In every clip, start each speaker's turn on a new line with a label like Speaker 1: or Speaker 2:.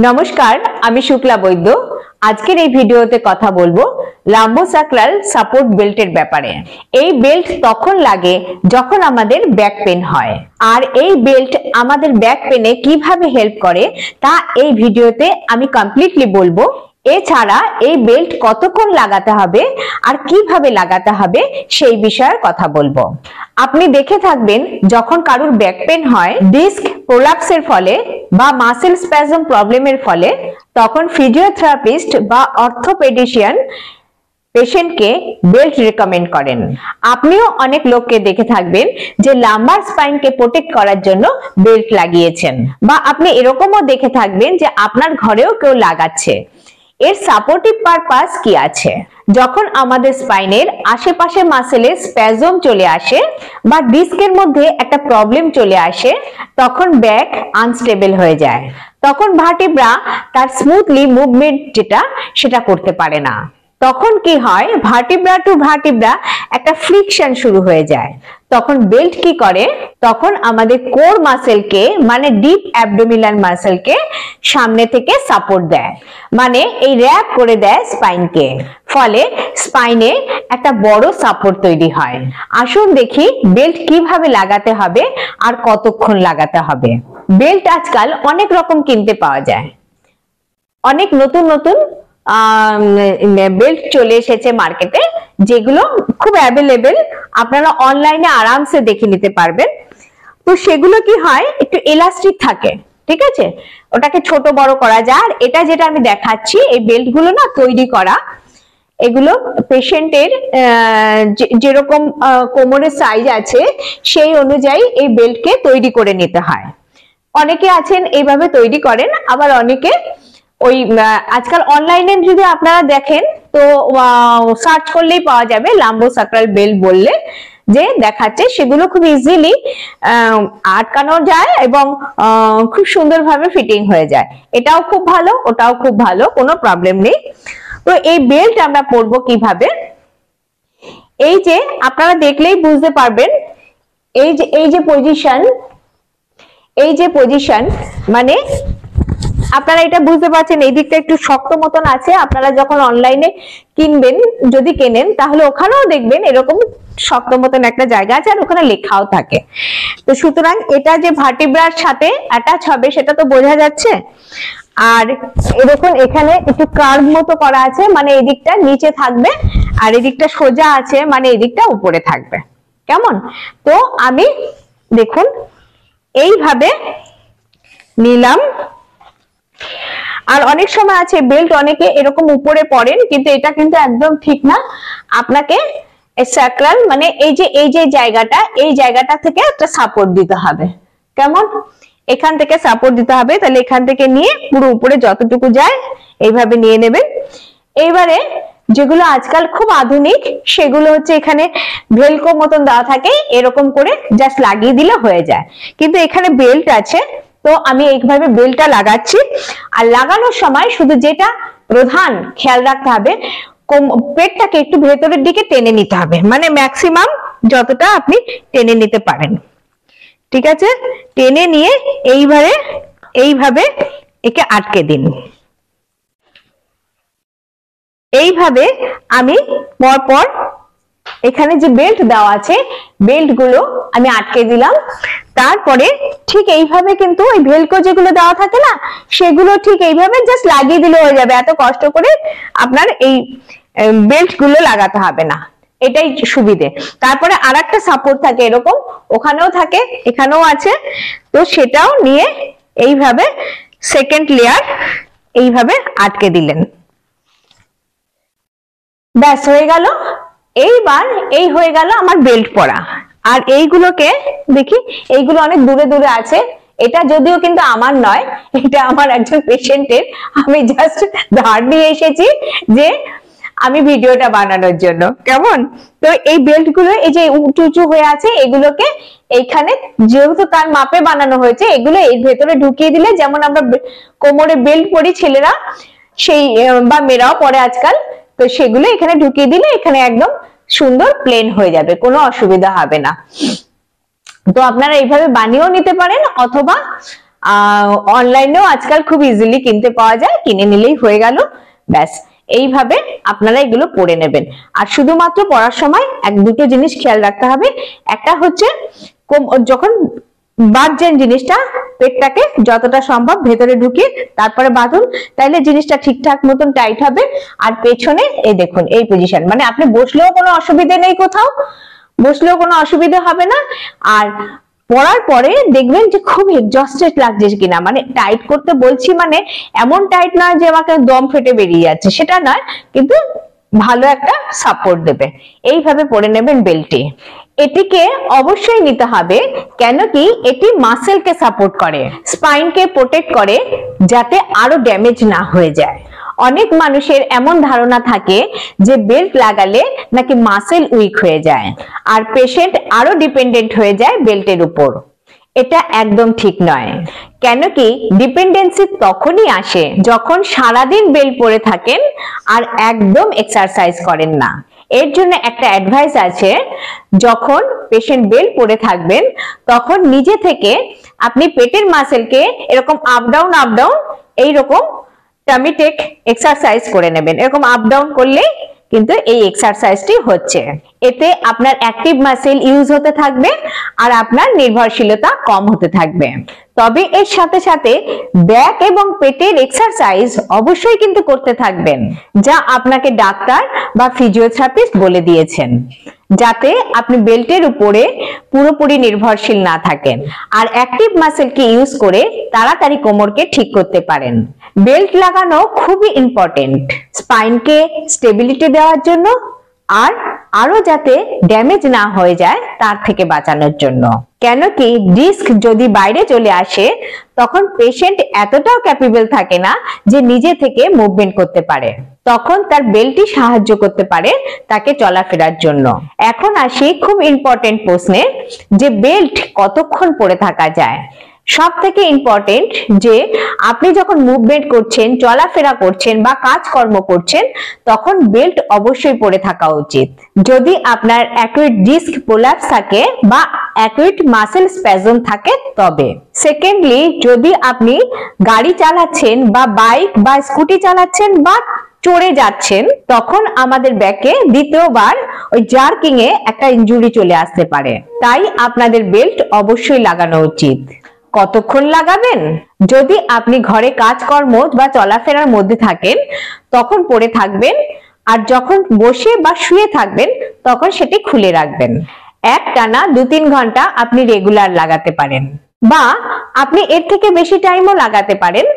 Speaker 1: নমস্কার, আমি শুক্লা বৈদ্য। আজকের এই ভিডিওতে কথা বলবো লাম্বোসাক্রাল সাপোর্ট বেল্টের ব্যাপারে। এই বেল্ট তখন লাগে যখন আমাদের ব্যাক পেন হয়, আর এই বেল্ট আমাদের ব্যাক পেনে কিভাবে হেল্প করে তা এই ভিডিওতে আমি কমপ্লিটলি বলবো। এছাড়া এই বেল্ট কতক্ষণ লাগাতে হবে আর কিভাবে লাগাতে হবে সেই বিষয়ে কথা বলবো। আপনি দেখে থাকবেন, যখন কারুর ব্যাক পেন হয় ডিস্ক প্রোলাপসের ফলে বা মাসেল স্প্যাজম প্রবলেমের ফলে, তখন ফিজিওথেরাপিস্ট বা অর্থোপেডিশিয়ান পেশেন্টকে বেল্ট রেকমেন্ড করেন। আপনিও অনেক লোককে দেখে থাকবেন যে লাম্বার স্পাইনকে প্রোটেক্ট করার জন্য বেল্ট লাগিয়েছেন, বা আপনি এরকমও দেখে থাকবেন যে আপনার ঘরেও কেউ লাগাচ্ছে। এর সাপোর্টিভ পারপাস কি আছে? যখন আমাদের স্পাইনের আশেপাশে মাসেলে স্প্যাজম চলে আসে বা ডিস্কের মধ্যে একটা প্রবলেম চলে আসে, তখন ব্যাক আনস্টেবল হয়ে যায়। তখন ভার্টিব্রা তার স্মুথলি মুভমেন্ট সেটা করতে পারে না। তখন কি হয়, ভার্টিব্রা টু ভার্টিব্রা একটা ফ্রিকশন শুরু হয়ে যায়। তখন বেল্ট কি করে, তখন আমাদের কোর মাসেলকে মানে ডিপ অ্যাবডোমিনাল মাসেলকে সামনে থেকে সাপোর্ট দেয়, মানে এই র‍্যাপ করে দেয় স্পাইনকে। ফলে স্পাইনে একটা বড় সাপোর্ট তৈরি হয়। আসুন দেখি বেল্ট কিভাবে লাগাতে হবে আর কতক্ষণ লাগাতে হবে। বেল্ট আজকাল অনেক রকম কিনতে পাওয়া যায়। অনেক নতুন নতুন বেল্ট চলে এসেছে মার্কেটে, যেগুলো খুব অ্যাভেলেবেল, আপনারা অনলাইনে আরামসে দেখে নিতে পারবেন। তো সেগুলো কি হয়, একটু ইলাস্টিক থাকে, ঠিক আছে, ওটাকে ছোট বড় করা যায়। আর এটা যেটা আমি দেখাচ্ছি, এই বেল্ট গুলো না তৈরি করা, এগুলো পেশেন্টের যেরকম কোমরের সাইজ আছে সেই অনুযায়ী এই বেল্টকে তৈরি করে নিতে হয়। অনেকে আছেন এইভাবে তৈরি করেন, আবার অনেকে ওই আজকাল অনলাইনে যদি আপনারা দেখেন তো সার্চ করলেই পাওয়া যাবে, লাম্বোসাক্রাল বেল্ট বললে যে দেখাচ্ছে, সেগুলো খুব ইজিলি আটকানো যায় এবং খুব সুন্দরভাবে ফিটিং হয়ে যায়। এটাও খুব ভালো, ওটাও খুব ভালো, কোনো প্রবলেম নেই। তো এই বেল্ট আমরা পরবো কিভাবে, এই যে আপনারা দেখলেই বুঝতে পারবেন, এই যে পজিশন মানে আপনারা এটা বুঝতে পারছেন, এই দিকটা একটু শক্ত মতন আছে। আপনারা যখন অনলাইনে কিনবেন, যদি কেনেন, তাহলে ওখানেও দেখবেন এরকম শক্ত মতন একটা জায়গা আছে, আর ওখানে লেখাও থাকে। তো সুতরাং এটা যে ভার্টিব্রার সাথে অ্যাটাচ হবে সেটা তো বোঝা যাচ্ছে। আর এরকম এখানে একটু কার্ভ মতো করা আছে, মানে এই দিকটা নিচে থাকবে আর এই দিকটা সোজা আছে, মানে এই দিকটা উপরে থাকবে। কেমন? তো আমি দেখুন এইভাবে নিলাম। আর অনেক সময় আছে বেল্ট অনেকে এরকম উপরে পরেন, কিন্তু এটা কিন্তু একদম ঠিক না। আপনাকে স্যাক্রাল মানে এই যে জায়গাটা, এই জায়গাটা থেকে একটা সাপোর্ট দিতে হবে। কেমন? এখান থেকে সাপোর্ট দিতে হবে। তাহলে এখান থেকে নিয়ে পুরো উপরে যতটুকু যায় এইভাবে নিয়ে নেবেন। এইবারে যেগুলো আজকাল খুব আধুনিক, সেগুলো হচ্ছে এখানে ভেলকো মতন দেওয়া থাকে, এরকম করে জাস্ট লাগিয়ে দিলে হয়ে যায়। কিন্তু এখানে বেল্ট আছে, তো আমি এইভাবে বেল্টটা লাগাচ্ছি। আর লাগানোর সময় শুধু যেটা প্রধান খেয়াল রাখতে হবে, পেটটাকে একটু ভেতরের দিকে টেনে নিতে হবে, মানে ম্যাক্সিমাম যতটা আপনি টেনে নিতে পারেন, ঠিক আছে। টেনে নিয়ে এইভাবে একে আটকে দিন। এইভাবে আমি পরপর এখানে যে বেল্ট দেওয়া আছে, বেল্ট গুলো আমি আটকে দিলাম। তারপরে ঠিক এইভাবে কিন্তু ওই ভেলকো যেগুলো দেওয়া থাকে না, সেগুলো ঠিক এইভাবে জাস্ট লাগিয়ে দিলে হয়ে যাবে। এত কষ্ট করে আপনার এই বেল্ট গুলো লাগাতে হবে না, এটাই সুবিধে। তারপরে আরেকটা সাপোর্ট থাকে এরকম, ওখানেও থাকে, এখানেও আছে। তো সেটাও নিয়ে এইভাবে সেকেন্ড লেয়ার এইভাবে আটকে দিলেন, ব্যাস হয়ে গেল। এইবার এই হয়ে গেল আমার বেল্ট পরা। আর এইগুলোকে দেখি, এইগুলো অনেক দূরে দূরে আছে। এটা যদিও কিন্তু আমার নয়, এটা আমার একজন পেশেন্টের, আমি জাস্ট ধার নিয়ে এসেছি যে আমি ভিডিওটা বানানোর জন্য। কেমন? তো এই বেল্ট গুলো এই যে উঁচু উঁচু হয়ে আছে, এগুলোকে এইখানে যেহেতু তার মাপে বানানো হয়েছে, এগুলো এর ভেতরে ঢুকিয়ে দিলে, যেমন আমরা কোমরে বেল্ট পরি ছেলেরা, সেই বা মেয়েরাও পরে আজকাল, তো সেগুলো এখানে ঢুকিয়ে দিলে এখানে একদম সুন্দর প্লেন হয়ে যাবে, কোনো অসুবিধা হবে না। তো আপনারা এইভাবে বানিয়েও নিতে পারেন, অথবা অনলাইনেও আজকাল খুব ইজিলি কিনতে পাওয়া যায়, কিনে নিলেই হয়ে গেল। ব্যাস এইভাবে আপনারা এগুলো পরে নেবেন। আর শুধুমাত্র পরার সময় এক দুটো জিনিস খেয়াল রাখতে হবে। একটা হচ্ছে যখন বাঁধছেন জিনিসটা, পেটটাকে যতটা সম্ভব ভেতরে ঢুকিয়ে তারপরে বাঁধুন, তাইলে জিনিসটা ঠিকঠাক মতন টাইট হবে। আর পেছনে এই দেখুন এই পজিশন, মানে আপনি বসলেও কোনো অসুবিধা নেই, কোথাও বসলেও কোনো অসুবিধা হবে না। আর পরার পরে দেখবেন যে খুব এক্সস্টেড লাগছে কিনা, মানে টাইট করতে বলছি মানে এমন টাইট নয় যে আমাকে দম ফেটে বেরিয়ে যাচ্ছে, সেটা নয়, কিন্তু ভালো একটা সাপোর্ট দেবে। এইভাবে পরে নেবেন বেল্টে। এটিকে অবশ্যই নিতে হবে, কেন কি এটি মাসেলকে সাপোর্ট করে, স্পাইনকে প্রোটেক্ট করে, যাতে আরো ড্যামেজ না হয়ে যায়। অনেক মানুষের এমন ধারণা থাকে যে বেল্ট লাগালে নাকি মাসেল উইক হয়ে যায় আর পেশেন্ট আরো ডিপেন্ডেন্ট হয়ে যায় বেল্টের উপর। এটা একদম ঠিক নয়, কেন কি ডিপেন্ডেন্সি তখনই আসে যখন সারাদিন বেল্ট পরে থাকেন আর একদম এক্সারসাইজ করেন না। এর জন্য একটা অ্যাডভাইস আছে, যখন পেশেন্ট বেল্ট পরে থাকবেন তখন নিজে থেকে আপনি পেটের মাসেলকে এরকম আপ ডাউন এইরকম টামি টেক এক্সারসাইজ করে নেবেন। এরকম আপ ডাউন করলে কিন্তু এই এক্সারসাইজটি হচ্ছে, এতে আপনার অ্যাক্টিভ মাসেল ইউজ হতে থাকবে আর আপনার নির্ভরশীলতা কম হতে থাকবে। তবে এর সাথে সাথে ব্যাক এবং পেটের এক্সারসাইজ অবশ্যই কিন্তু করতে থাকবেন, যা আপনাকে ডাক্তার বা ফিজিওথেরাপিস্ট বলে দিয়েছেন, যাতে আপনি বেল্টের উপরে পুরোপুরি নির্ভরশীল না থাকেন আর অ্যাক্টিভ মাসেলকে ইউজ করে তাড়াতাড়ি কোমরকে ঠিক করতে পারেন। বেল্ট লাগানো খুবই ইম্পর্টেন্ট, স্পাইনকে স্টেবিলিটি দেওয়ার জন্য আর আরো যাতে ড্যামেজ না হয়ে যায় তার থেকে বাঁচানোর জন্য। কেন কি ডিস্ক যদি বাইরে চলে আসে তখন পেশেন্ট এতটাও ক্যাপেবল থাকে না যে নিজে থেকে মুভমেন্ট করতে পারে, তখন তার বেল্টই সাহায্য করতে পারে তাকে চলাফেরার জন্য। এখন আসি খুব ইম্পর্টেন্ট প্রশ্নে, যে বেল্ট কতক্ষণ পরে থাকা যায়। সব থেকে ইম্পর্টেন্ট যে আপনি যখন মুভমেন্ট করছেন, চলাফেরা করছেন বা কাজকর্ম করছেন, তখন বেল্ট অবশ্যই পরে থাকা উচিত। যদি আপনার অ্যাকুইট ডিস্ক প্রোল্যাপস থাকে বা অ্যাকুইট মাসেল স্প্যাজম থাকে তবে। সেকেন্ডলি, যদি আপনি গাড়ি চালাচ্ছেন বা বাইক বা স্কুটি চালাচ্ছেন বা চড়ে যাচ্ছেন, তখন আমাদের ব্যাকে দ্বিতীয়বার ওই জার্কিং এ একটা ইনজুরি চলে আসতে পারে, তাই আপনাদের বেল্ট অবশ্যই লাগানো উচিত। কতক্ষণ লাগাবেন? যদি আপনি ঘরে কাজকর্ম বা চলাফেরার মধ্যে থাকেন তখন পরে থাকবেন, আর যখন বসে বা শুয়ে থাকবেন তখন সেটি খুলে রাখবেন। একটানা 2-3 ঘন্টা আপনি রেগুলার লাগাতে পারেন, বা আপনি এর থেকে বেশি টাইমও লাগাতে পারেন।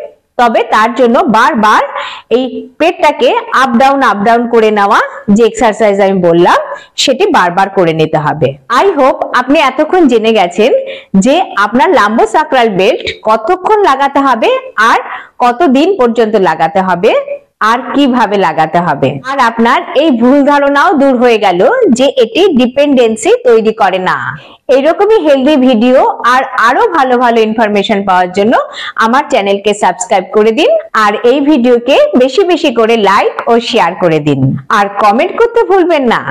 Speaker 1: তবে তার জন্য বারবার এই পেটটাকে আপ ডাউন করে নেওয়া যে এক্সারসাইজ আমি বললাম সেটি বারবার করে নিতে হবে। আই হোপ আপনি এতক্ষণ জেনে গেছেন যে আপনার লাম্বোসাক্রাল বেল্ট কতক্ষণ লাগাতে হবে আর কতদিন পর্যন্ত লাগাতে হবে আর কিভাবে লাগাতে হবে। আর আপনার এই ভুল ধারণাও দূর হয়ে গেল যে এটি ডিপেন্ডেন্সি তৈরি করে না। এইরকমই হেলদি ভিডিও আর আরো ভালো ভালো ইনফরমেশন পাওয়ার জন্য আমার চ্যানেলকে সাবস্ক্রাইব করে দিন, আর এই ভিডিওকে বেশি বেশি করে লাইক ও শেয়ার করে দিন, আর কমেন্ট করতে ভুলবেন না।